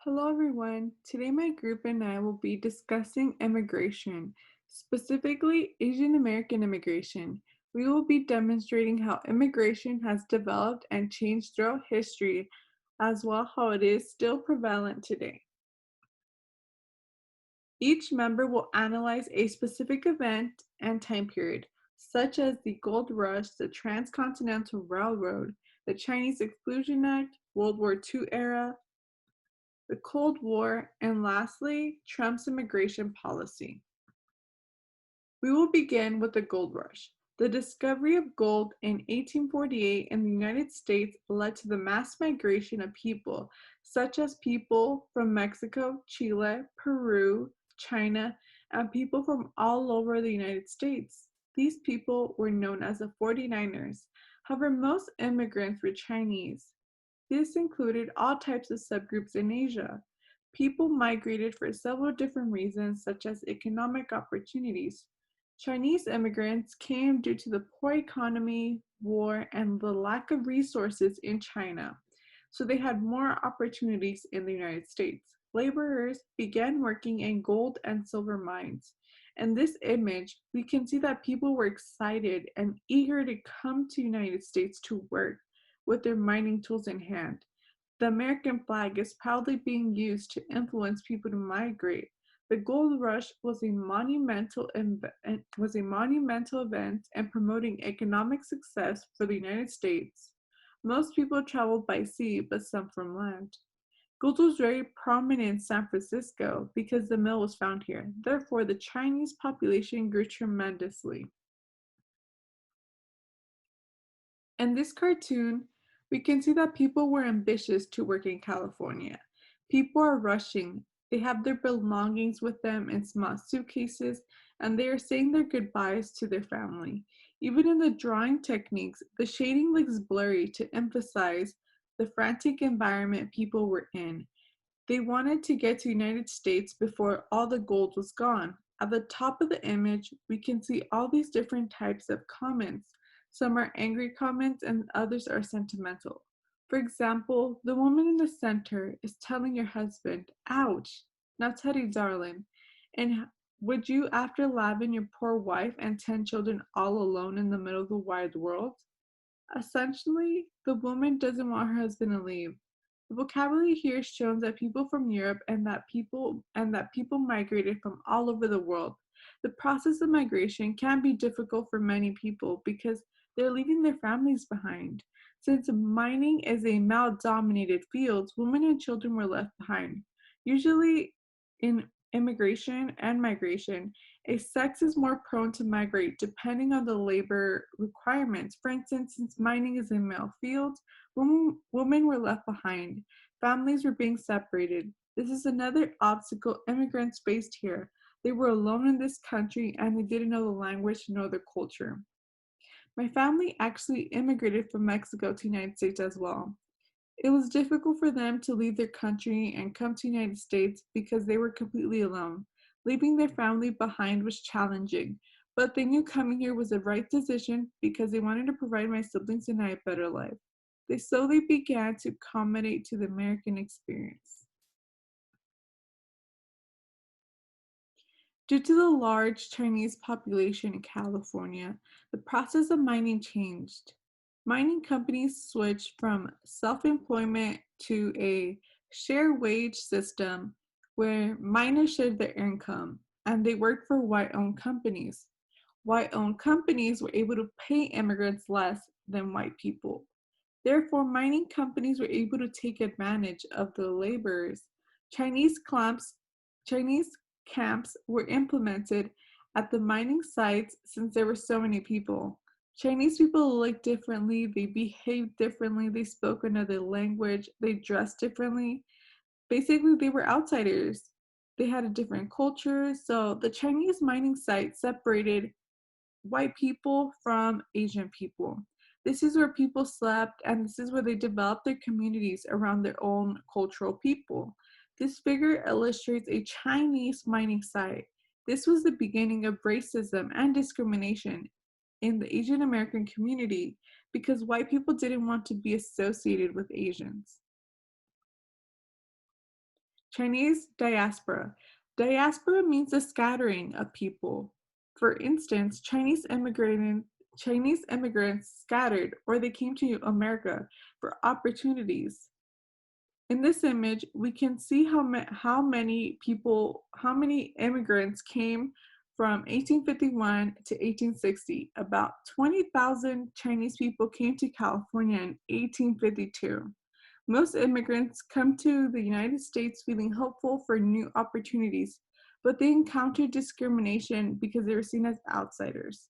Hello everyone. Today my group and I will be discussing immigration, specifically Asian American immigration. We will be demonstrating how immigration has developed and changed throughout history, as well how it is still prevalent today. Each member will analyze a specific event and time period, such as the Gold Rush, the Transcontinental Railroad, the Chinese Exclusion Act, World War II era, the Cold War, and lastly, Trump's immigration policy. We will begin with the gold rush. The discovery of gold in 1848 in the United States led to the mass migration of people, such as people from Mexico, Chile, Peru, China, and people from all over the United States. These people were known as the 49ers. However, most immigrants were Chinese. This included all types of subgroups in Asia. People migrated for several different reasons, such as economic opportunities. Chinese immigrants came due to the poor economy, war, and the lack of resources in China, so they had more opportunities in the United States. Laborers began working in gold and silver mines. In this image, we can see that people were excited and eager to come to the United States to work with their mining tools in hand. The American flag is proudly being used to influence people to migrate. The Gold Rush was a monumental event in promoting economic success for the United States. Most people traveled by sea, but some from land. Gold was very prominent in San Francisco because the mill was found here. Therefore, the Chinese population grew tremendously. In this cartoon, we can see that people were ambitious to work in California. People are rushing. They have their belongings with them in small suitcases, and they are saying their goodbyes to their family. Even in the drawing techniques, the shading looks blurry to emphasize the frantic environment people were in. They wanted to get to the United States before all the gold was gone. At the top of the image, we can see all these different types of comments. Some are angry comments and others are sentimental. For example, the woman in the center is telling your husband, ouch, now Teddy darling, and would you after loving your poor wife and 10 children all alone in the middle of the wide world? Essentially, the woman doesn't want her husband to leave. The vocabulary here shows that people from Europe and that people migrated from all over the world. The process of migration can be difficult for many people because they're leaving their families behind. Since mining is a male-dominated field, women and children were left behind. Usually in immigration and migration, a sex is more prone to migrate depending on the labor requirements. For instance, since mining is a male field, women were left behind. Families were being separated. This is another obstacle immigrants faced here. They were alone in this country and they didn't know the language nor the culture. My family actually immigrated from Mexico to the United States as well. It was difficult for them to leave their country and come to the United States because they were completely alone. Leaving their family behind was challenging, but they knew coming here was the right decision because they wanted to provide my siblings and I a better life. They slowly began to accommodate to the American experience. Due to the large Chinese population in California, the process of mining changed. Mining companies switched from self-employment to a share wage system where miners shared their income and they worked for white-owned companies. White-owned companies were able to pay immigrants less than white people. Therefore, mining companies were able to take advantage of the laborers. Chinese camps, Chinese camps were implemented at the mining sites since there were so many people. Chinese people looked differently, they behaved differently, they spoke another language, they dressed differently. Basically, they were outsiders. They had a different culture, so the Chinese mining site separated white people from Asian people. This is where people slept, and this is where they developed their communities around their own cultural people. This figure illustrates a Chinese mining site. This was the beginning of racism and discrimination in the Asian American community because white people didn't want to be associated with Asians. Chinese diaspora. Diaspora means a scattering of people. For instance, Chinese immigrants scattered or they came to America for opportunities. In this image, we can see how many immigrants came from 1851 to 1860. About 20,000 Chinese people came to California in 1852. Most immigrants come to the United States feeling hopeful for new opportunities, but they encountered discrimination because they were seen as outsiders.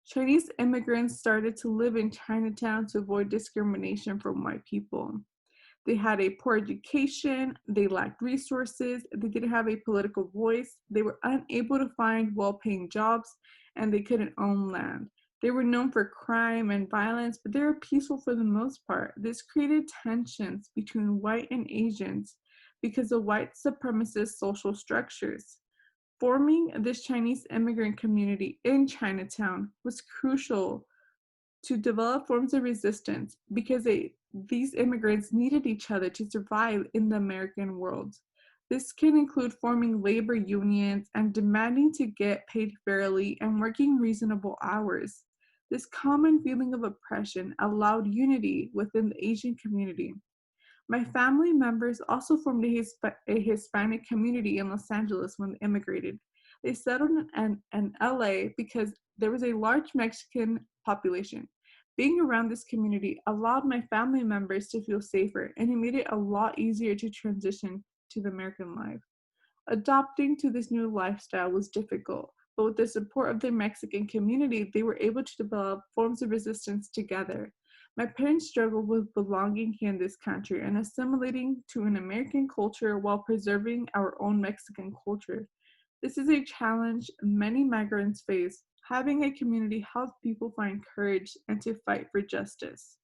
Chinese immigrants started to live in Chinatown to avoid discrimination from white people. They had a poor education, they lacked resources, they didn't have a political voice, they were unable to find well paying jobs, and they couldn't own land. They were known for crime and violence, but they were peaceful for the most part. This created tensions between white and Asians because of white supremacist social structures. Forming this Chinese immigrant community in Chinatown was crucial to develop forms of resistance because these immigrants needed each other to survive in the American world. This can include forming labor unions and demanding to get paid fairly and working reasonable hours. This common feeling of oppression allowed unity within the Asian community. My family members also formed a Hispanic community in Los Angeles when they immigrated. They settled in LA because there was a large Mexican population. Being around this community allowed my family members to feel safer, and it made it a lot easier to transition to the American life. Adopting to this new lifestyle was difficult, but with the support of the Mexican community, they were able to develop forms of resistance together. My parents struggled with belonging here in this country and assimilating to an American culture while preserving our own Mexican culture. This is a challenge many migrants face. Having a community helps people find courage and to fight for justice.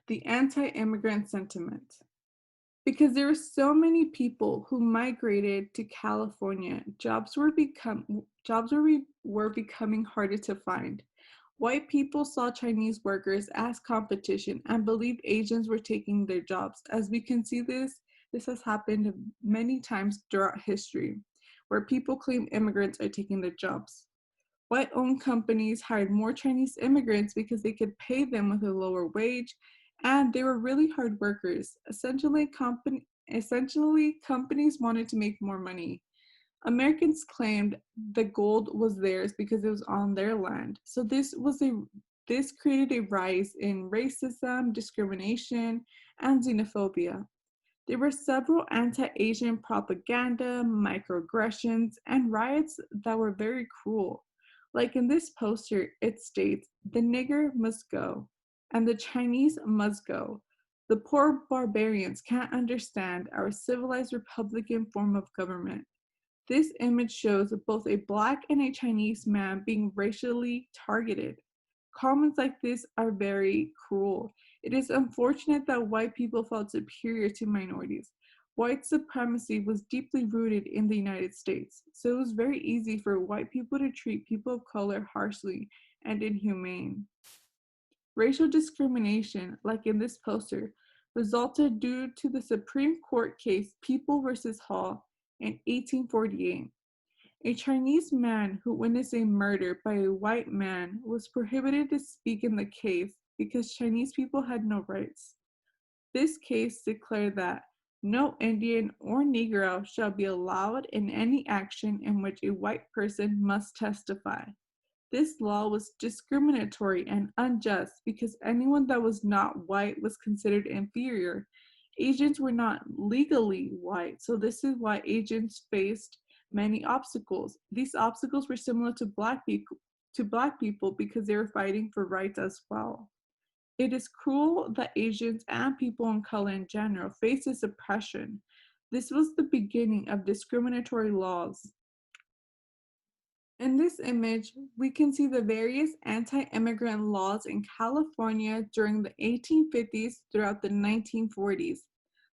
The anti-immigrant sentiment. Because there were so many people who migrated to California, were becoming harder to find. White people saw Chinese workers as competition and believed Asians were taking their jobs. As we can see this has happened many times throughout history, where people claim immigrants are taking their jobs. White-owned companies hired more Chinese immigrants because they could pay them with a lower wage, and they were really hard workers. Essentially, companies wanted to make more money. Americans claimed the gold was theirs because it was on their land. So this created a rise in racism, discrimination, and xenophobia. There were several anti-Asian propaganda, microaggressions, and riots that were very cruel. Like in this poster, it states, "The nigger must go, and the Chinese must go. The poor barbarians can't understand our civilized Republican form of government." This image shows both a Black and a Chinese man being racially targeted. Comments like this are very cruel. It is unfortunate that white people felt superior to minorities. White supremacy was deeply rooted in the United States, so it was very easy for white people to treat people of color harshly and inhumane. Racial discrimination, like in this poster, resulted due to the Supreme Court case People versus Hall in 1848. A Chinese man who witnessed a murder by a white man was prohibited to speak in the case because Chinese people had no rights. This case declared that no Indian or Negro shall be allowed in any action in which a white person must testify. This law was discriminatory and unjust because anyone that was not white was considered inferior. Asians were not legally white, so this is why Asians faced many obstacles. These obstacles were similar to black people because they were fighting for rights as well. It is cruel that Asians and people of color in general face this oppression. This was the beginning of discriminatory laws. In this image, we can see the various anti-immigrant laws in California during the 1850s throughout the 1940s.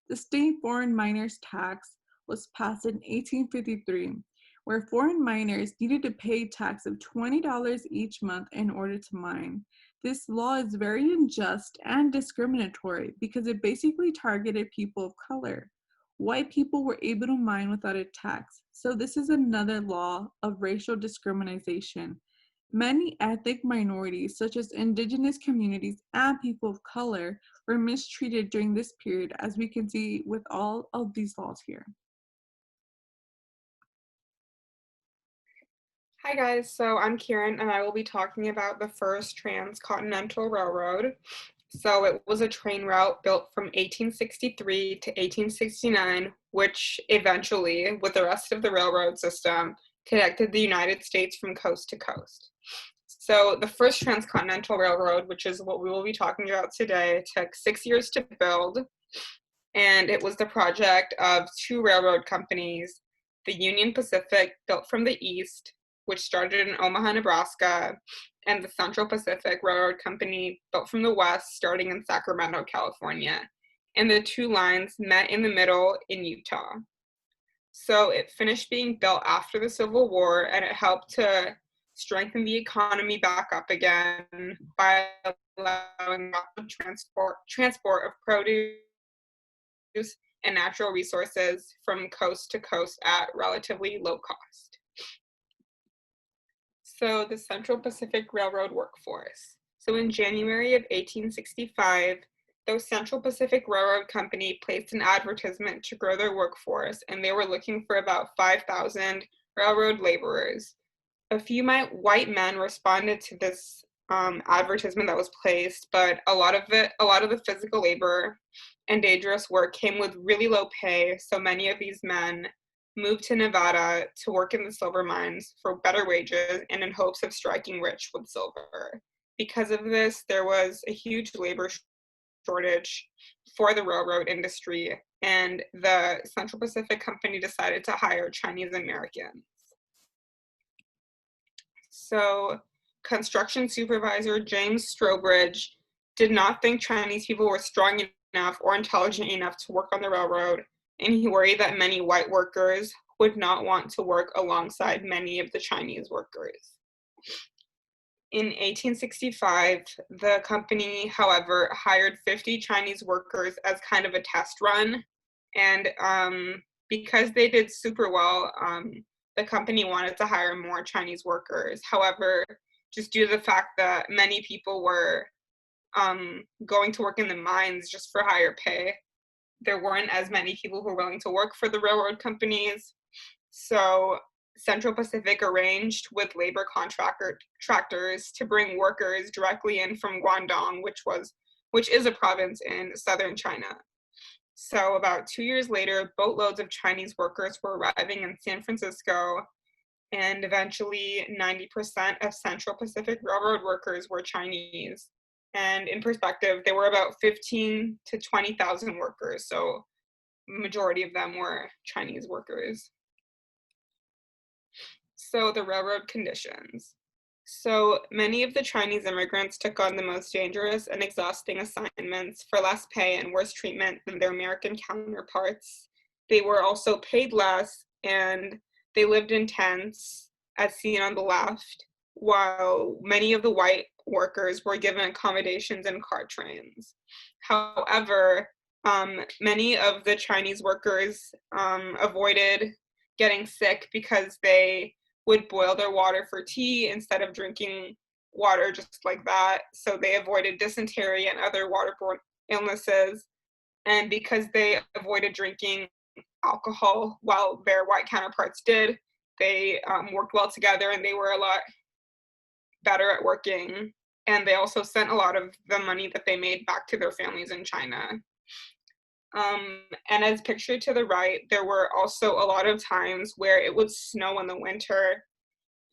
The state foreign miners tax was passed in 1853, where foreign miners needed to pay a tax of $20 each month in order to mine. This law is very unjust and discriminatory because it basically targeted people of color. White people were able to mine without a tax, so this is another law of racial discrimination. Many ethnic minorities, such as indigenous communities and people of color, were mistreated during this period, as we can see with all of these laws here. Hi guys, so I'm Kieran and I will be talking about the first transcontinental railroad. So it was a train route built from 1863 to 1869, which eventually, with the rest of the railroad system, connected the United States from coast to coast. So the first transcontinental railroad, which is what we will be talking about today, took 6 years to build, and it was the project of two railroad companies, the Union Pacific, built from the east, which started in Omaha, Nebraska, and the Central Pacific Railroad Company, built from the west, starting in Sacramento, California. And the two lines met in the middle in Utah. So it finished being built after the Civil War, and it helped to strengthen the economy back up again by allowing transport of produce and natural resources from coast to coast at relatively low cost. So the Central Pacific Railroad workforce. So in January of 1865, the Central Pacific Railroad Company placed an advertisement to grow their workforce, and they were looking for about 5,000 railroad laborers. A few white men responded to this advertisement that was placed, but a lot of the physical labor and dangerous work came with really low pay, so many of these men moved to Nevada to work in the silver mines for better wages and in hopes of striking rich with silver. Because of this, there was a huge labor shortage for the railroad industry, and the Central Pacific Company decided to hire Chinese Americans. So, construction supervisor James Strobridge did not think Chinese people were strong enough or intelligent enough to work on the railroad, and he worried that many white workers would not want to work alongside many of the Chinese workers. In 1865, the company, however, hired 50 Chinese workers as kind of a test run, and because they did super well, the company wanted to hire more Chinese workers. However, just due to the fact that many people were going to work in the mines just for higher pay, there weren't as many people who were willing to work for the railroad companies. So Central Pacific arranged with labor contractors to bring workers directly in from Guangdong, which is a province in southern China. So about 2 years later, boatloads of Chinese workers were arriving in San Francisco, and eventually 90% of Central Pacific Railroad workers were Chinese. And in perspective, there were about 15 to 20,000 workers, so majority of them were Chinese workers. So the railroad conditions. So many of the Chinese immigrants took on the most dangerous and exhausting assignments for less pay and worse treatment than their American counterparts. They were also paid less, and they lived in tents, as seen on the left, while many of the white workers were given accommodations in car trains. However, many of the Chinese workers avoided getting sick because they would boil their water for tea instead of drinking water just like that. So they avoided dysentery and other waterborne illnesses. And because they avoided drinking alcohol while their white counterparts did, they worked well together, and they were a lot better at working. And they also sent a lot of the money that they made back to their families in China. And as pictured to the right, there were also a lot of times where it would snow in the winter,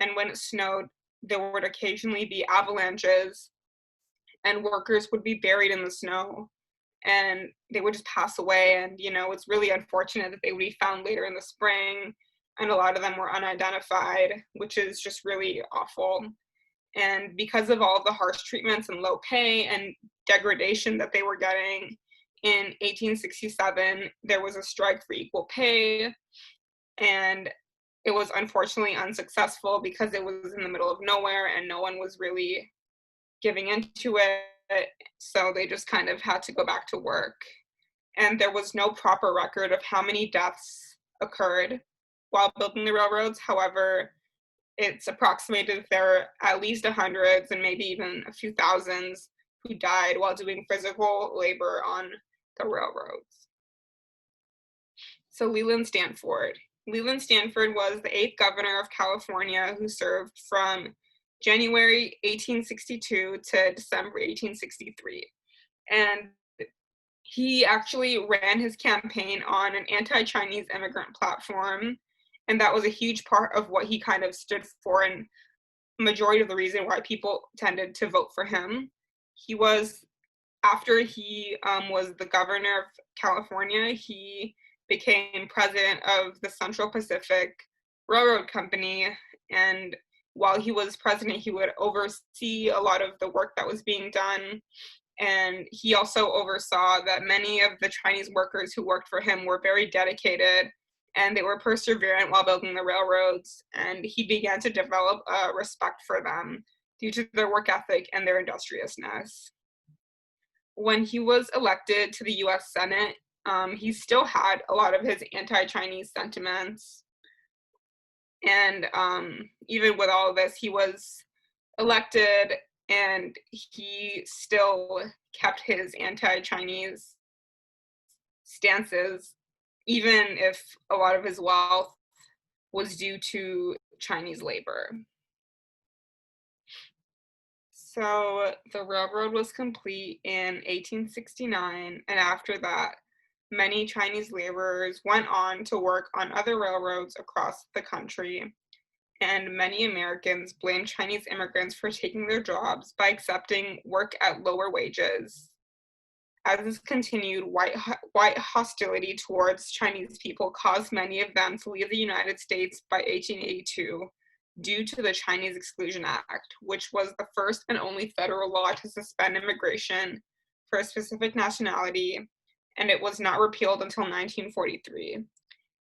and when it snowed, there would occasionally be avalanches, and workers would be buried in the snow, and they would just pass away. And, it's really unfortunate that they would be found later in the spring, and a lot of them were unidentified, which is just really awful. And because of all of the harsh treatments and low pay and degradation that they were getting, in 1867, there was a strike for equal pay, and it was unfortunately unsuccessful because it was in the middle of nowhere and no one was really giving into it, so they just kind of had to go back to work. And there was no proper record of how many deaths occurred while building the railroads. However, it's approximated there are at least hundreds and maybe even a few thousands who died while doing physical labor on the railroads. So Leland Stanford. Leland Stanford was the 8th governor of California who served from January 1862 to December 1863. And he actually ran his campaign on an anti-Chinese immigrant platform, and that was a huge part of what he kind of stood for and majority of the reason why people tended to vote for him. He was, after he was the governor of California, he became president of the Central Pacific Railroad Company, and while he was president, he would oversee a lot of the work that was being done. And he also oversaw that many of the Chinese workers who worked for him were very dedicated and they were perseverant while building the railroads. And he began to develop a respect for them due to their work ethic and their industriousness. When he was elected to the US Senate, he still had a lot of his anti-Chinese sentiments. And even with all of this, he was elected and he still kept his anti-Chinese stances, even if a lot of his wealth was due to Chinese labor. So the railroad was complete in 1869, and after that, many Chinese laborers went on to work on other railroads across the country. And many Americans blame Chinese immigrants for taking their jobs by accepting work at lower wages. As this continued, white hostility towards Chinese people caused many of them to leave the United States by 1882 due to the Chinese Exclusion Act, which was the first and only federal law to suspend immigration for a specific nationality, and it was not repealed until 1943.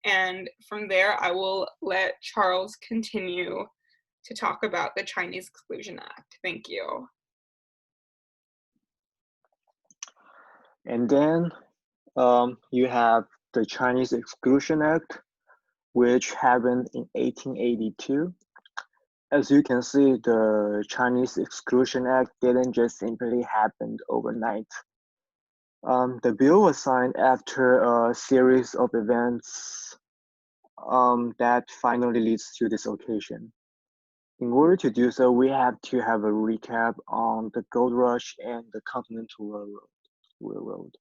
And from there, I will let Charles continue to talk about the Chinese Exclusion Act. Thank you. And then you have the Chinese Exclusion Act, which happened in 1882. As you can see, the Chinese Exclusion Act didn't just simply happen overnight. The bill was signed after a series of events that finally leads to this occasion. In order to do so, we have to have a recap on the Gold Rush and the Continental Railroad.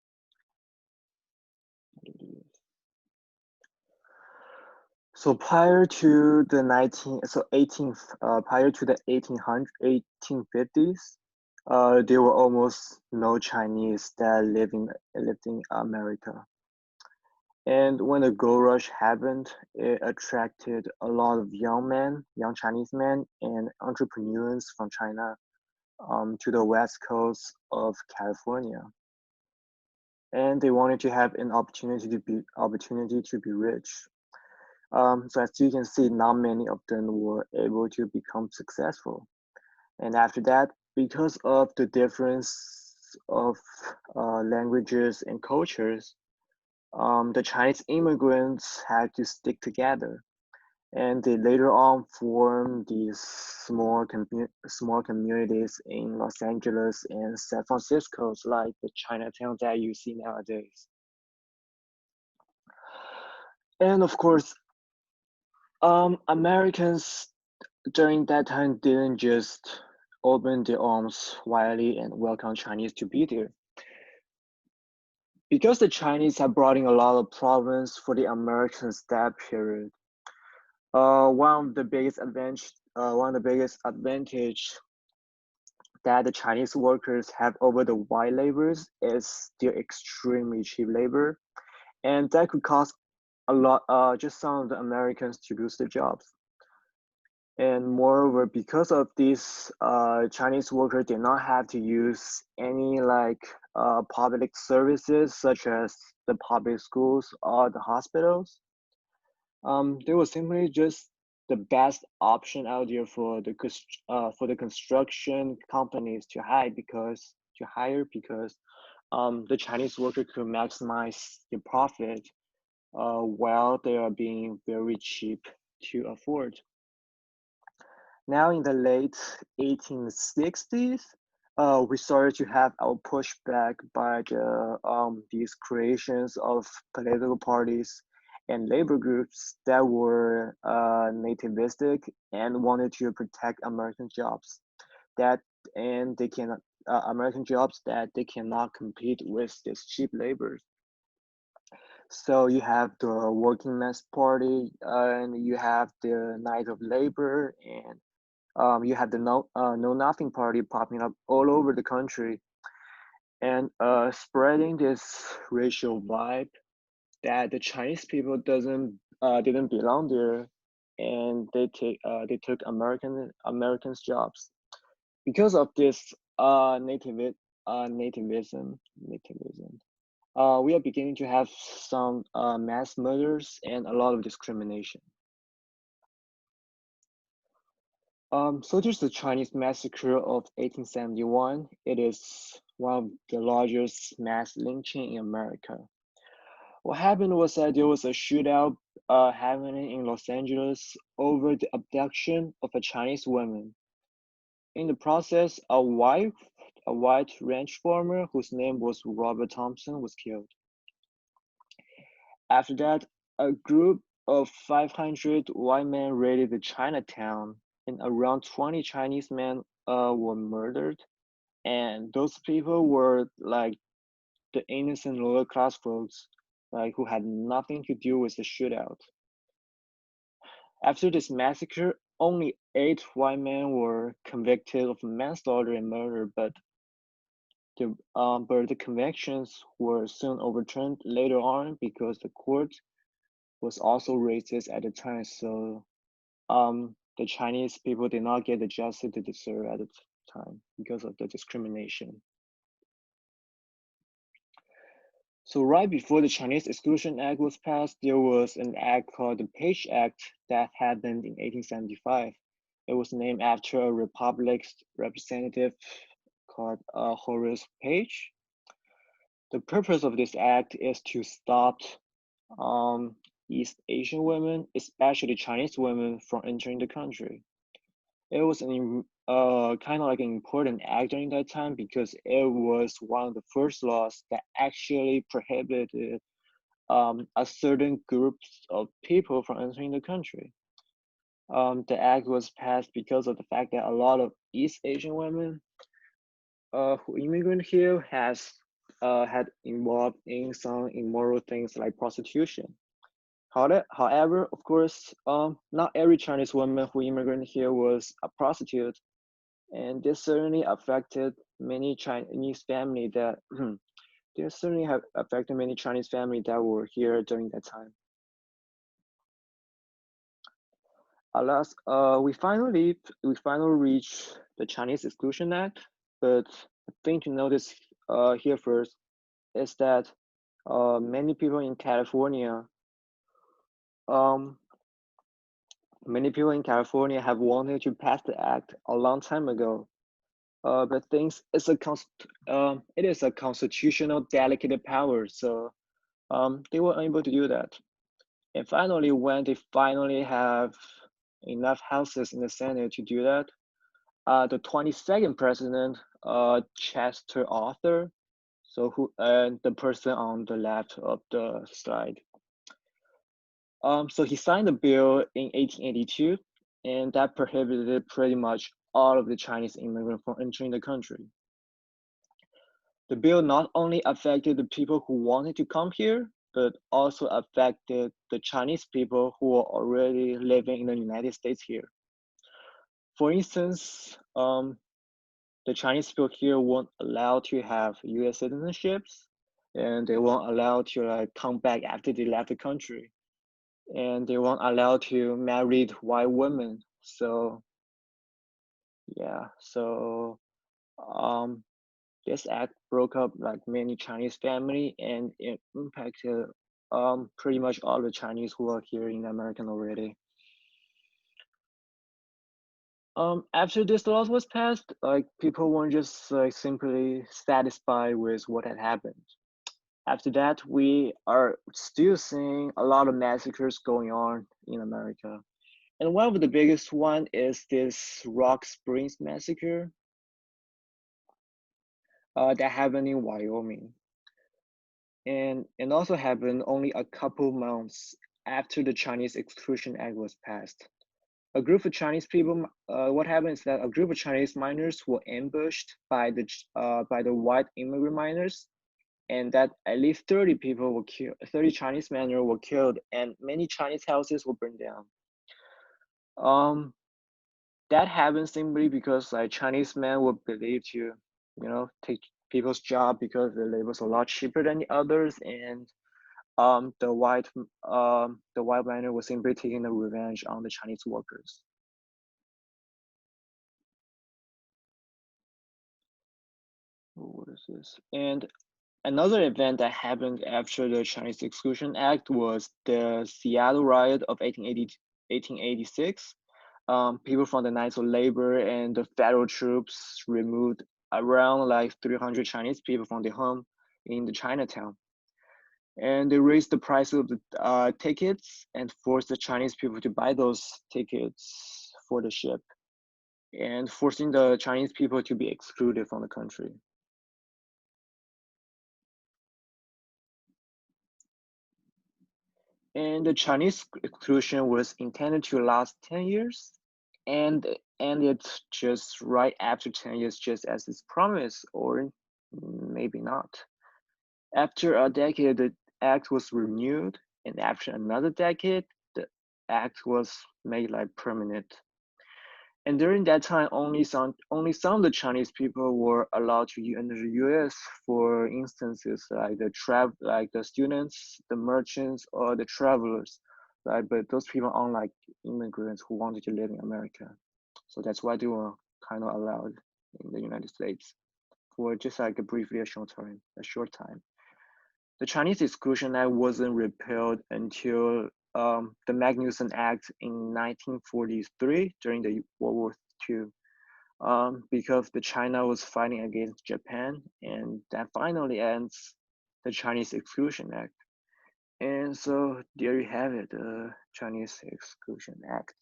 So prior to the 1850s, there were almost no Chinese that lived in America. And when the gold rush happened, it attracted a lot of young Chinese men and entrepreneurs from China to the west coast of California. And they wanted to have an opportunity to be rich. So as you can see, not many of them were able to become successful. And after that, because of the difference of languages and cultures, the Chinese immigrants had to stick together. And they later on formed these small communities in Los Angeles and San Francisco, like the Chinatown that you see nowadays. And of course, Americans during that time didn't just open their arms widely and welcome Chinese to be there. Because the Chinese have brought in a lot of problems for the Americans that period. One of the biggest advantage that the Chinese workers have over the white laborers is their extremely cheap labor, and that could cause a lot, just some of the Americans to lose their jobs. And moreover, because of this, Chinese workers did not have to use any public services such as the public schools or the hospitals. They were simply just the best option out there for the construction companies to hire because the Chinese worker could maximize the profit while they are being very cheap to afford. Now in the late 1860s, we started to have our pushback by these creations of political parties and labor groups that were nativistic and wanted to protect American jobs that and they cannot American jobs that they cannot compete with this cheap labor. So you have the Working Men's Party, and you have the Knights of Labor, and you have the Know Nothing Party popping up all over the country and spreading this racial vibe that the Chinese people doesn't didn't belong there, and they took Americans jobs because of this nativism. We are beginning to have some mass murders and a lot of discrimination. So there's the Chinese massacre of 1871. It is one of the largest mass lynching in America. What happened was that there was a shootout happening in Los Angeles over the abduction of a Chinese woman. In the process, a white ranch farmer whose name was Robert Thompson was killed. After that, a group of 500 white men raided the Chinatown, and around 20 Chinese men were murdered. And those people were like the innocent lower class folks, like who had nothing to do with the shootout. After this massacre, only 8 white men were convicted of manslaughter and murder, but the convictions were soon overturned later on because the court was also racist at the time. So the Chinese people did not get the justice they deserve at the time because of the discrimination. So right before the Chinese Exclusion Act was passed, there was an act called the Page Act that happened in 1875. It was named after a Republic's representative called Horace Page. The purpose of this act is to stop East Asian women, especially Chinese women, from entering the country. It was an kind of like an important act during that time because it was one of the first laws that actually prohibited a certain groups of people from entering the country. The act was passed because of the fact that a lot of East Asian women who immigrant here had involved in some immoral things like prostitution. However, of course, not every Chinese woman who immigrated here was a prostitute, and this certainly affected many Chinese family that this certainly have affected many Chinese family that were here during that time. Alas, we finally reached the Chinese Exclusion Act, but the thing to notice here first is that many people in California um, many people in California have wanted to pass the act a long time ago, but things it is a constitutional delicate power, so they were unable to do that. And finally, when they finally have enough houses in the Senate to do that, the 22nd president, Chester Arthur, the person on the left of the slide. So he signed the bill in 1882, and that prohibited pretty much all of the Chinese immigrants from entering the country. The bill not only affected the people who wanted to come here, but also affected the Chinese people who were already living in the United States here. For instance, the Chinese people here weren't allowed to have U.S. citizenships, and they weren't allowed to come back after they left the country, and they weren't allowed to marry white women. So yeah, so this act broke up like many Chinese family, and it impacted pretty much all the Chinese who are here in America already. After this law was passed, like people weren't just like simply satisfied with what had happened. After that, we are still seeing a lot of massacres going on in America. And one of the biggest one is this Rock Springs massacre that happened in Wyoming. And it also happened only a couple months after the Chinese Exclusion Act was passed. A group of Chinese people, what happened is that a group of Chinese miners were ambushed by the white immigrant miners, and that at least 30 people were killed, 30 Chinese men were killed, and many Chinese houses were burned down. Um, that happened simply because like Chinese men were believed to, take people's job because the labor was a lot cheaper than the others, and the white miner was simply taking the revenge on the Chinese workers. What is this? And another event that happened after the Chinese Exclusion Act was the Seattle riot of 1886. People from the Knights of Labor and the federal troops removed around like 300 Chinese people from their home in the Chinatown. And they raised the price of the tickets and forced the Chinese people to buy those tickets for the ship, and forcing the Chinese people to be excluded from the country. And the Chinese exclusion was intended to last 10 years, and it's just right after 10 years, just as it's promised, or maybe not. After a decade, the act was renewed, and after another decade, the act was made like permanent. And during that time, only some of the Chinese people were allowed to enter the U.S. For instances like like the students, the merchants, or the travelers. Right, but those people aren't like immigrants who wanted to live in America. So that's why they were kind of allowed in the United States for just like a short time. The Chinese Exclusion Act wasn't repealed until the Magnuson Act in 1943 during the World War II, because the China was fighting against Japan, and that finally ends the Chinese Exclusion Act. And so there you have it, the Chinese Exclusion Act.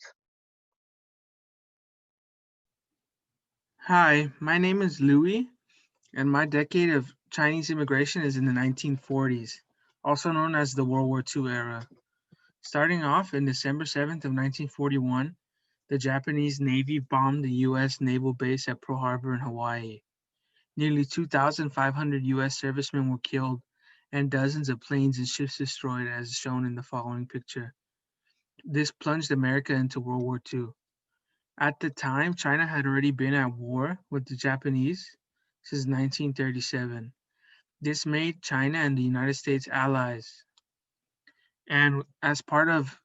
Hi, my name is Louis, and my decade of Chinese immigration is in the 1940s, also known as the World War II era. Starting off in December 7th of 1941, the Japanese Navy bombed the U.S. naval base at Pearl Harbor in Hawaii. Nearly 2,500 U.S. servicemen were killed and dozens of planes and ships destroyed, as shown in the following picture. This plunged America into World War II. At the time, China had already been at war with the Japanese since 1937. This made China and the United States allies. And as part of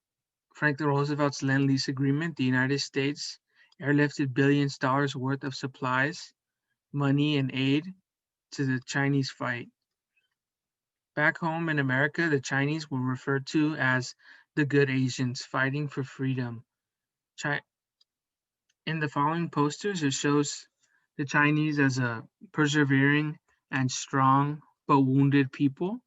Franklin Roosevelt's Lend-Lease Agreement, the United States airlifted billions of dollars worth of supplies, money, and aid to the Chinese fight. Back home in America, the Chinese were referred to as the good Asians fighting for freedom. In the following posters, it shows the Chinese as a persevering and strong but wounded people.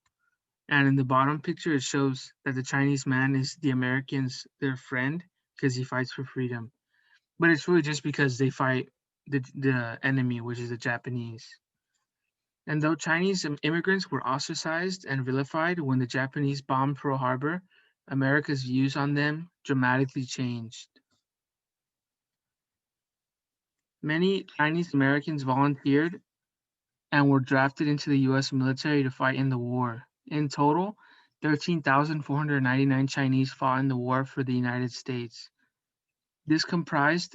And in the bottom picture, it shows that the Chinese man is the Americans, their friend, because he fights for freedom. But it's really just because they fight the enemy, which is the Japanese. And though Chinese immigrants were ostracized and vilified when the Japanese bombed Pearl Harbor, America's views on them dramatically changed. Many Chinese Americans volunteered and were drafted into the U.S. military to fight in the war. In total, 13,499 Chinese fought in the war for the United States. This comprised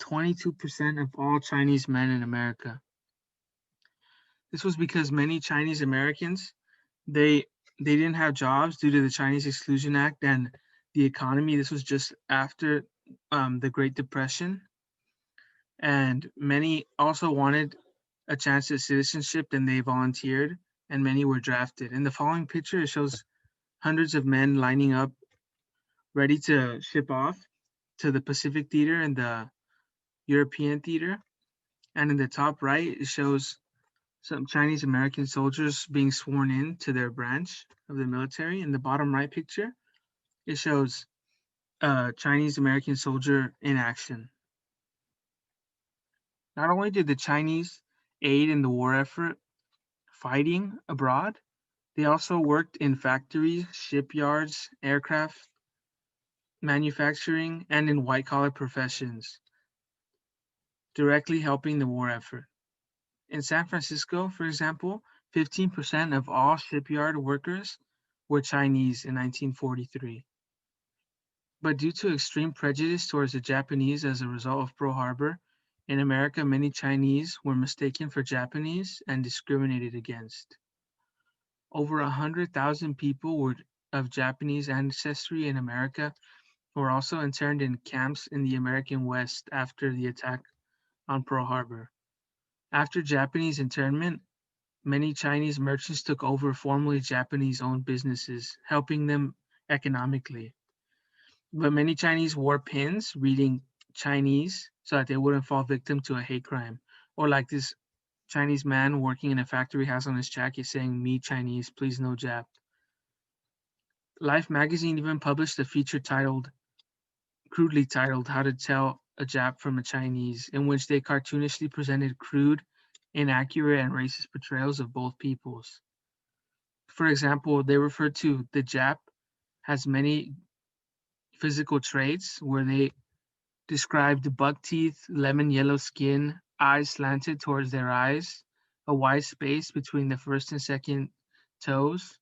22% of all Chinese men in America. This was because many Chinese Americans, they didn't have jobs due to the Chinese Exclusion Act and the economy. This was just after the Great Depression. And many also wanted a chance at citizenship, and they volunteered, and many were drafted. In the following picture, it shows hundreds of men lining up, ready to ship off to the Pacific Theater in the European theater. And in the top right, it shows some Chinese American soldiers being sworn in to their branch of the military. In the bottom right picture, it shows a Chinese American soldier in action. Not only did the Chinese aid in the war effort fighting abroad, they also worked in factories, shipyards, aircraft manufacturing, and in white-collar professions, directly helping the war effort. In San Francisco, for example, 15% of all shipyard workers were Chinese in 1943. But due to extreme prejudice towards the Japanese as a result of Pearl Harbor, in America, many Chinese were mistaken for Japanese and discriminated against. Over 100,000 people were of Japanese ancestry in America were also interned in camps in the American West after the attack on Pearl Harbor. After Japanese internment, many Chinese merchants took over formerly Japanese-owned businesses, helping them economically. But many Chinese wore pins reading Chinese so that they wouldn't fall victim to a hate crime. Or like this Chinese man working in a factory has on his jacket saying, "Me Chinese, please no Jap." Life magazine even published a feature crudely titled "How to Tell a Jap from a Chinese," in which they cartoonishly presented crude, inaccurate, and racist portrayals of both peoples. For example, they referred to the Jap has many physical traits where they described buck teeth, lemon yellow skin, eyes slanted towards their eyes, a wide space between the first and second toes.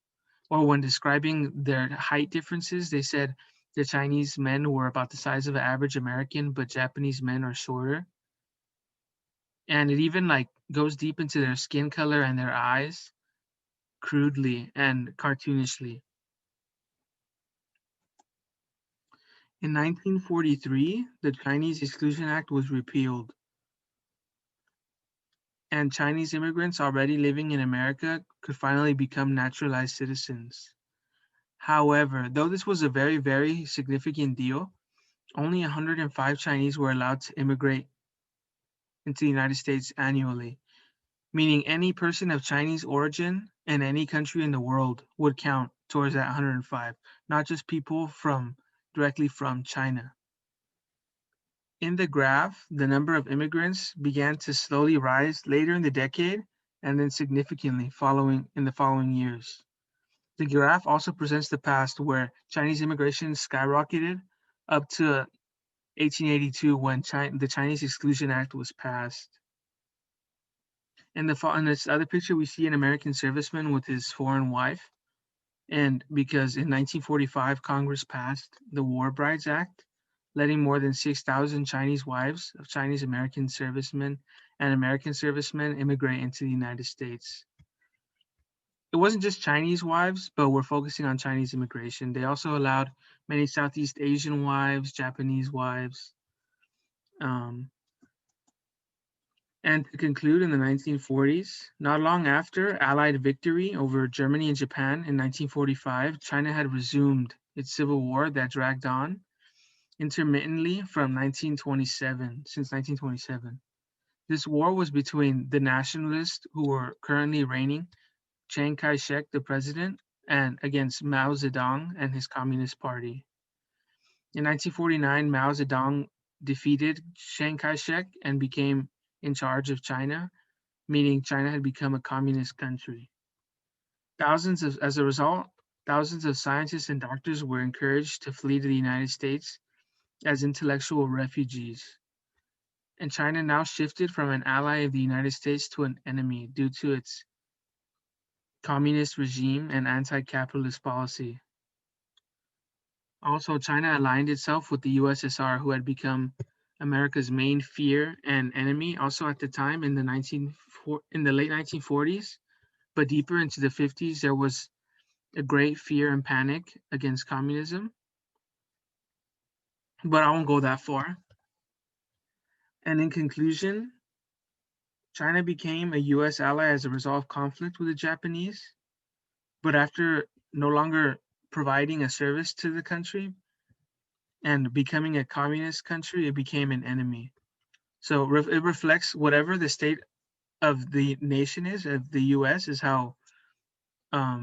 Or when describing their height differences, they said the Chinese men were about the size of an average American, but Japanese men are shorter. And it even like goes deep into their skin color and their eyes, crudely and cartoonishly. In 1943, the Chinese Exclusion Act was repealed, and Chinese immigrants already living in America could finally become naturalized citizens. However, though this was a very, very significant deal, only 105 Chinese were allowed to immigrate into the United States annually, meaning any person of Chinese origin in any country in the world would count towards that 105, not just people directly from China. In the graph, the number of immigrants began to slowly rise later in the decade and then significantly in the following years. The graph also presents the past where Chinese immigration skyrocketed up to 1882 when the Chinese Exclusion Act was passed. In this other picture, we see an American serviceman with his foreign wife. And because in 1945, Congress passed the War Brides Act, letting more than 6,000 Chinese wives of Chinese American servicemen and American servicemen immigrate into the United States. It wasn't just Chinese wives, but we're focusing on Chinese immigration. They also allowed many Southeast Asian wives, Japanese wives. And to conclude, in the 1940s, not long after Allied victory over Germany and Japan in 1945, China had resumed its civil war that dragged on intermittently from 1927, since 1927. This war was between the nationalists who were currently reigning, Chiang Kai-shek, the president, and against Mao Zedong and his Communist Party. In 1949, Mao Zedong defeated Chiang Kai-shek and became in charge of China, meaning China had become a communist country. As a result, thousands of scientists and doctors were encouraged to flee to the United States as intellectual refugees. And China now shifted from an ally of the United States to an enemy due to its communist regime and anti-capitalist policy. Also, China aligned itself with the USSR, who had become America's main fear and enemy, also at the time in the late 1940s, but deeper into the 50s, there was a great fear and panic against communism. But I won't go that far. And in conclusion, China became a US ally as a result of conflict with the Japanese, but after no longer providing a service to the country and becoming a communist country, it became an enemy. So it reflects whatever the state of the nation is, of the U.S., is how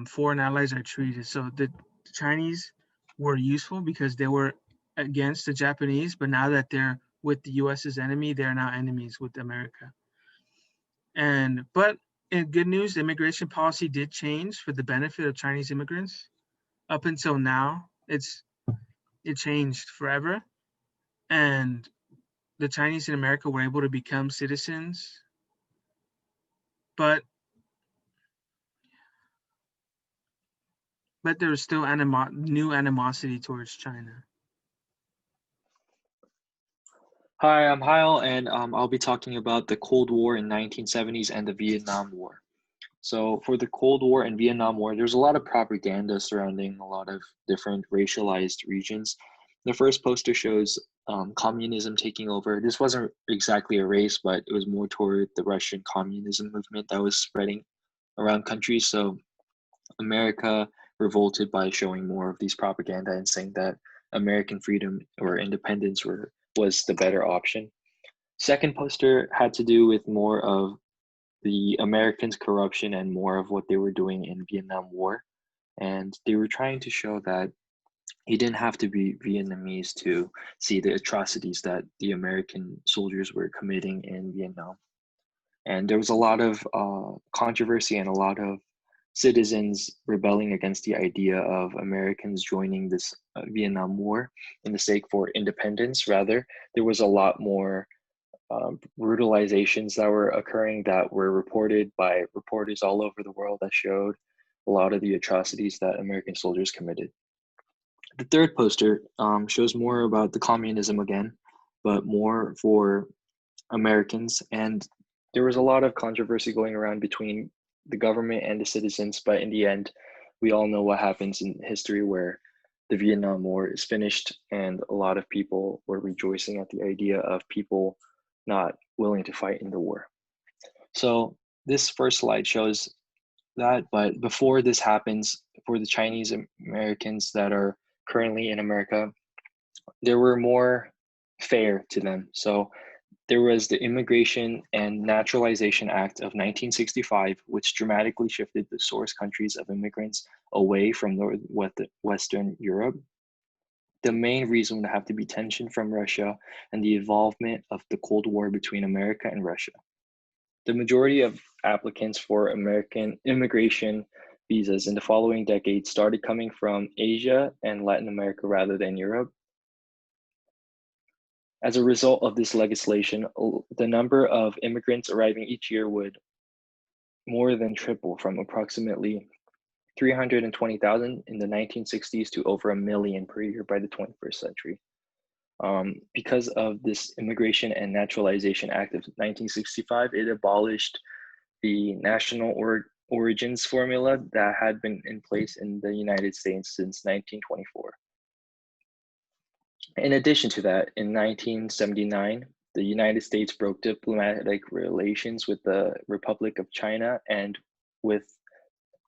foreign allies are treated. So the Chinese were useful because they were against the Japanese, but now that they're with the U.S.'s enemy, they're now enemies with America. But in good news, immigration policy did change for the benefit of Chinese immigrants. Up until now, it changed forever, and the Chinese in America were able to become citizens, but there was still new animosity towards China. Hi, I'm Heil, and I'll be talking about the Cold War in 1970s and the Vietnam War. So for the Cold War and Vietnam War, there's a lot of propaganda surrounding a lot of different racialized regions. The first poster shows communism taking over. This wasn't exactly a race, but it was more toward the Russian communism movement that was spreading around countries. So America revolted by showing more of these propaganda and saying that American freedom or independence was the better option. Second poster had to do with more of the Americans' corruption and more of what they were doing in Vietnam War. And they were trying to show that you didn't have to be Vietnamese to see the atrocities that the American soldiers were committing in Vietnam. And there was a lot of controversy and a lot of citizens rebelling against the idea of Americans joining this Vietnam War in the sake for independence. Rather, there was a lot more brutalizations that were occurring that were reported by reporters all over the world that showed a lot of the atrocities that American soldiers committed. The third poster shows more about the communism again, but more for Americans. And there was a lot of controversy going around between the government and the citizens, but in the end, we all know what happens in history where the Vietnam War is finished and a lot of people were rejoicing at the idea of people not willing to fight in the war. So this first slide shows that, but before this happens, for the Chinese Americans that are currently in America, there were more fair to them. So there was the Immigration and Naturalization Act of 1965, which dramatically shifted the source countries of immigrants away from Western Europe. The main reason would have to be tension from Russia and the involvement of the Cold War between America and Russia. The majority of applicants for American immigration visas in the following decades started coming from Asia and Latin America rather than Europe. As a result of this legislation, the number of immigrants arriving each year would more than triple from approximately 320,000 in the 1960s to over 1 million per year by the 21st century. Because of this Immigration and Naturalization Act of 1965, it abolished the national origins formula that had been in place in the United States since 1924. In addition to that, in 1979, the United States broke diplomatic relations with the Republic of China and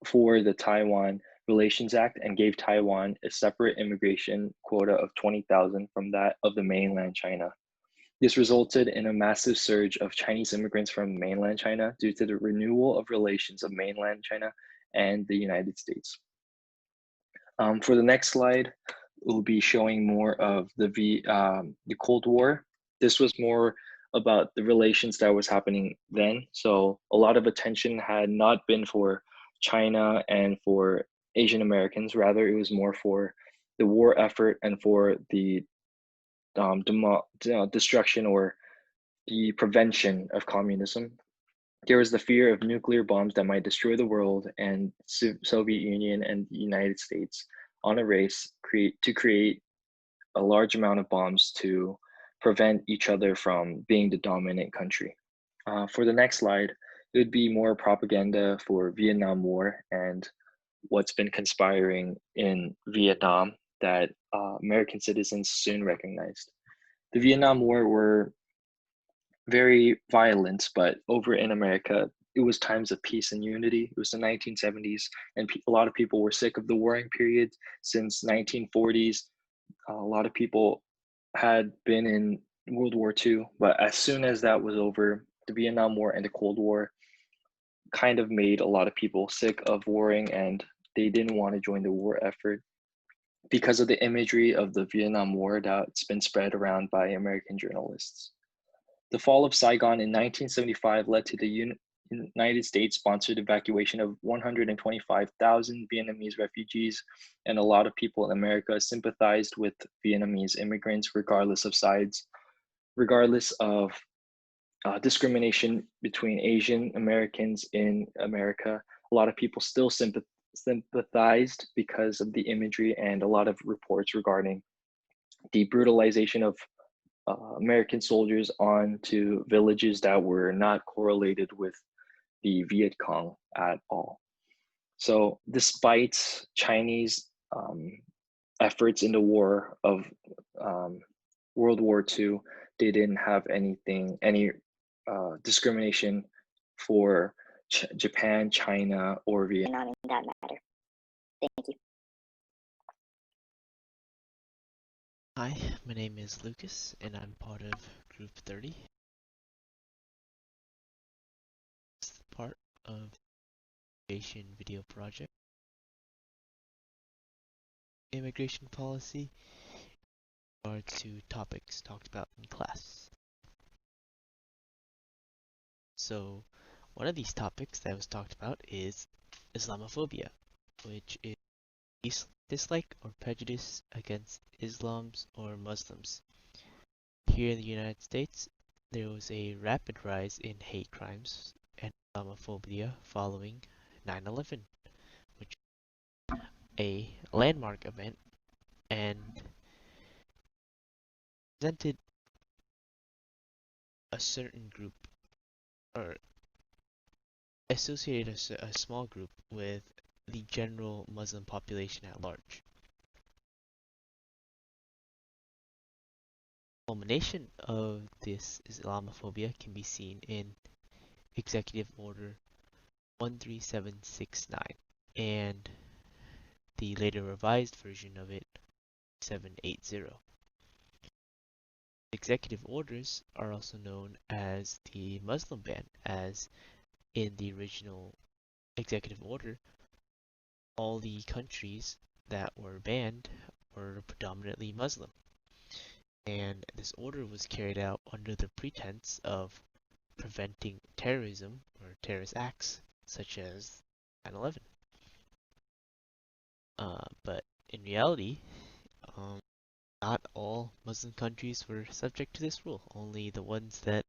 for the Taiwan Relations Act and gave Taiwan a separate immigration quota of 20,000 from that of the mainland China. This resulted in a massive surge of Chinese immigrants from mainland China due to the renewal of relations of mainland China and the United States. For the next slide, we'll be showing more of the Cold War. This was more about the relations that was happening then. So a lot of attention had not been for China and for Asian Americans. Rather, it was more for the war effort and for the destruction or the prevention of communism. There was the fear of nuclear bombs that might destroy the world, and Soviet Union and the United States on a race to create a large amount of bombs to prevent each other from being the dominant country. For the next slide, it would be more propaganda for Vietnam War and what's been conspiring in Vietnam that American citizens soon recognized. The Vietnam War were very violent, but over in America, it was times of peace and unity. It was the 1970s, and a lot of people were sick of the warring period since 1940s. A lot of people had been in World War II. But as soon as that was over, the Vietnam War and the Cold War kind of made a lot of people sick of warring, and they didn't want to join the war effort because of the imagery of the Vietnam War that's been spread around by American journalists. The fall of Saigon in 1975 led to the United States sponsored evacuation of 125,000 Vietnamese refugees, and a lot of people in America sympathized with Vietnamese immigrants regardless of sides, regardless of discrimination between Asian Americans in America. A lot of people still sympathized because of the imagery and a lot of reports regarding the brutalization of American soldiers onto villages that were not correlated with the Viet Cong at all. So, despite Chinese efforts in the war of World War II, they didn't have any discrimination for Japan, China, or Vietnam in that matter. Thank you. Hi, my name is Lucas, and I'm part of Group 30. It's part of the Immigration Video Project. Immigration policy in regards to topics talked about in class. So, one of these topics that was talked about is Islamophobia, which is dislike or prejudice against Islams or Muslims. Here in the United States, there was a rapid rise in hate crimes and Islamophobia following 9/11, which was a landmark event and presented a certain group or associated a small group with the general Muslim population at large. The culmination of this Islamophobia can be seen in Executive Order 13769 and the later revised version of it, 780. Executive orders are also known as the Muslim ban, as in the original executive order, all the countries that were banned were predominantly Muslim. And this order was carried out under the pretense of preventing terrorism or terrorist acts such as 9/11. But in reality, not all Muslim countries were subject to this rule, only the ones that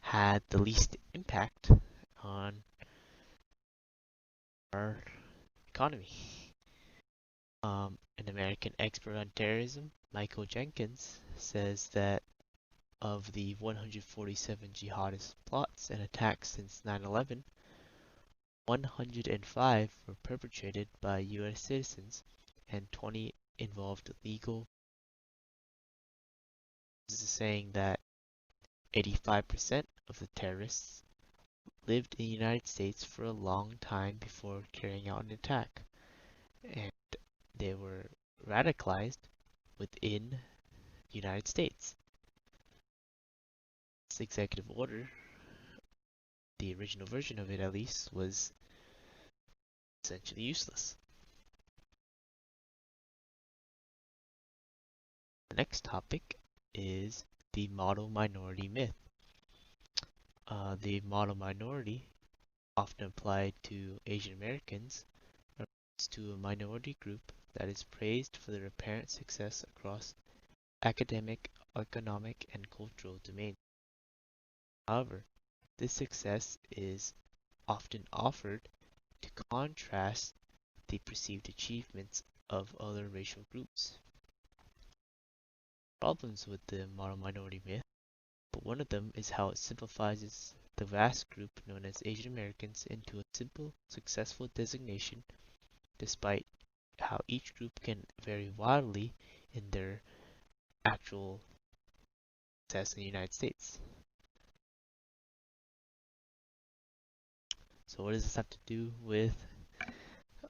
had the least impact on our economy. An American expert on terrorism, Michael Jenkins, says that of the 147 jihadist plots and attacks since 9/11, 105 were perpetrated by US citizens and 20 involved legal. This is saying that 85% of the terrorists lived in the United States for a long time before carrying out an attack, and they were radicalized within the United States. This executive order, the original version of it at least, was essentially useless. The next topic is the model minority myth. The model minority, often applied to Asian Americans, refers to a minority group that is praised for their apparent success across academic, economic, and cultural domains. However, this success is often offered to contrast the perceived achievements of other racial groups. Problems with the model minority myth, but one of them is how it simplifies the vast group known as Asian Americans into a simple, successful designation, despite how each group can vary wildly in their actual success in the United States. So what does this have to do with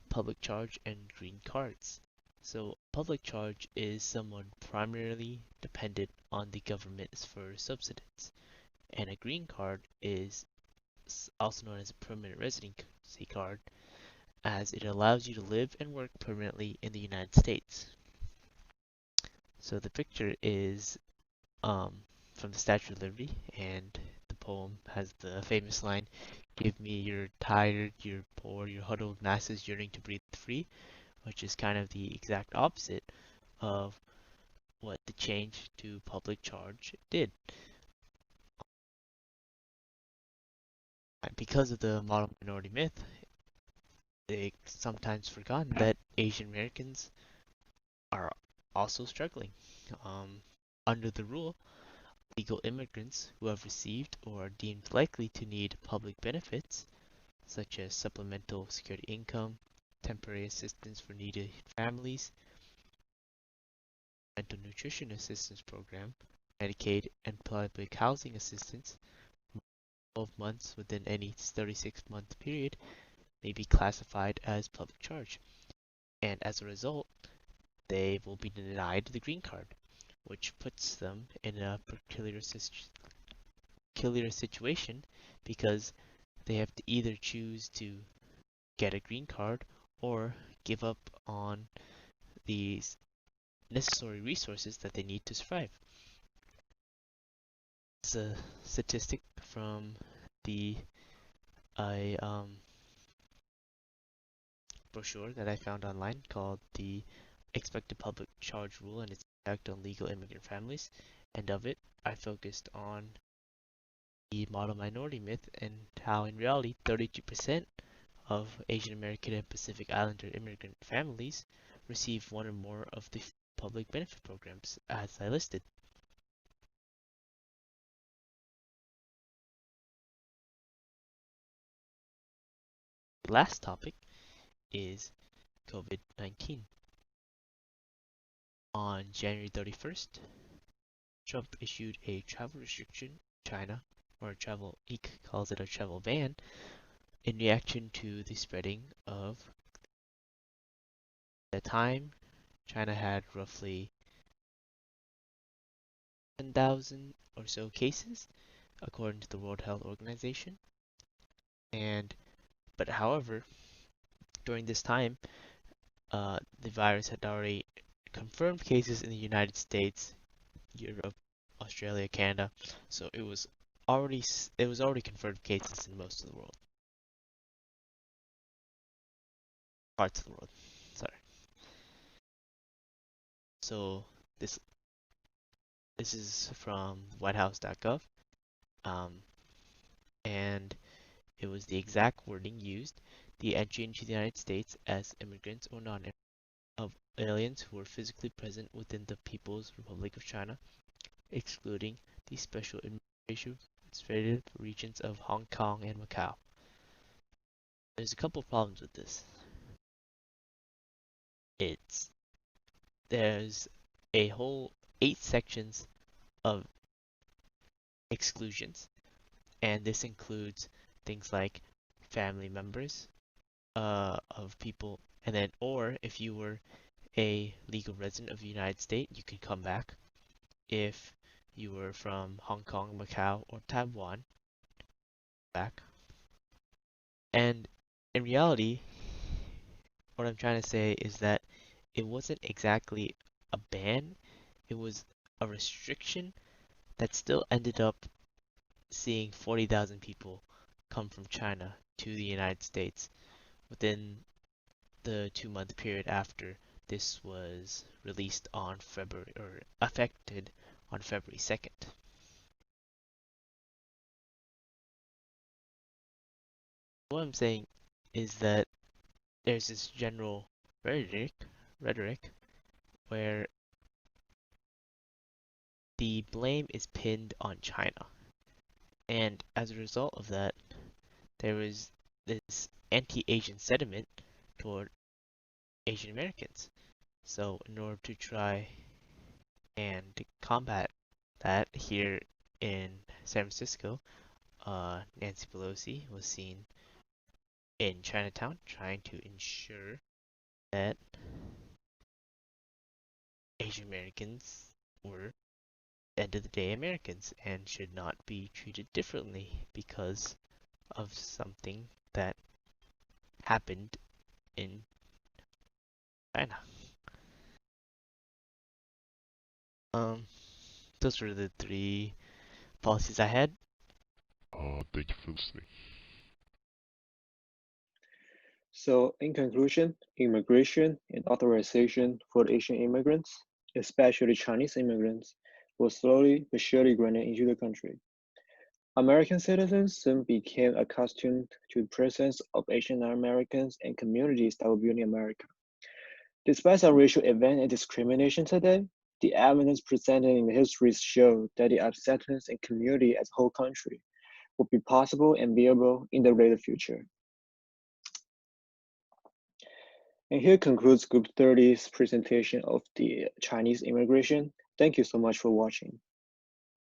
public charge and green cards? So public charge is someone primarily dependent on the government for subsistence, and a green card is also known as a permanent residency card, as it allows you to live and work permanently in the United States. So the picture is from the Statue of Liberty, and the poem has the famous line, "Give me your tired, your poor, your huddled masses yearning to breathe free," which is kind of the exact opposite of what the change to public charge did. Because of the model minority myth, they sometimes forgotten that Asian Americans are also struggling. Under the rule, legal immigrants who have received or are deemed likely to need public benefits, such as supplemental security income, temporary assistance for needy families, mental nutrition assistance program, Medicaid, and public housing assistance, 12 months within any 36-month period may be classified as public charge. And as a result, they will be denied the green card, which puts them in a peculiar situation because they have to either choose to get a green card or give up on the necessary resources that they need to survive. It's a statistic from the brochure that I found online called the Expected Public Charge Rule and its impact on legal immigrant families, and of it I focused on the model minority myth and how in reality 32% of Asian American and Pacific Islander immigrant families receive one or more of the public benefit programs as I listed. The last topic is COVID-19. On January 31st, Trump issued a travel restriction in China, or he calls it a travel ban, in reaction to the spreading of. At the time, China had roughly 10,000 or so cases, according to the World Health Organization. But however, during this time, the virus had already confirmed cases in the United States, Europe, Australia, Canada. So it was already confirmed cases in most of the world. Parts of the world. Sorry. So this is from whitehouse.gov. And it was the exact wording used: the entry into the United States as immigrants or non-immigrants of aliens who were physically present within the People's Republic of China, excluding the special administrative regions of Hong Kong and Macau. There's a couple problems with this. There's a whole 8 sections of exclusions, and this includes things like family members of people, and then, or if you were a legal resident of the United States, you could come back. If you were from Hong Kong, Macau, or Taiwan, back. And in reality, what I'm trying to say is that it wasn't exactly a ban, it was a restriction that still ended up seeing 40,000 people come from China to the United States within the 2-month period after this was released on affected on February 2nd. What I'm saying is that there's this general rhetoric where the blame is pinned on China. And as a result of that, there is this anti-Asian sentiment toward Asian Americans. So in order to try and combat that, here in San Francisco, Nancy Pelosi was seen in Chinatown trying to ensure that Asian Americans were, end of the day, Americans and should not be treated differently because of something that happened in China. Those were the 3 policies I had. Thank you for listening. So in conclusion, immigration and authorization for Asian immigrants, especially Chinese immigrants, was slowly but surely granted into the country. American citizens soon became accustomed to the presence of Asian Americans and communities that were building America. Despite some racial events and discrimination today, the evidence presented in the histories show that the acceptance and community as a whole country will be possible and viable in the later future. And here concludes Group 30's presentation of the Chinese immigration. Thank you so much for watching.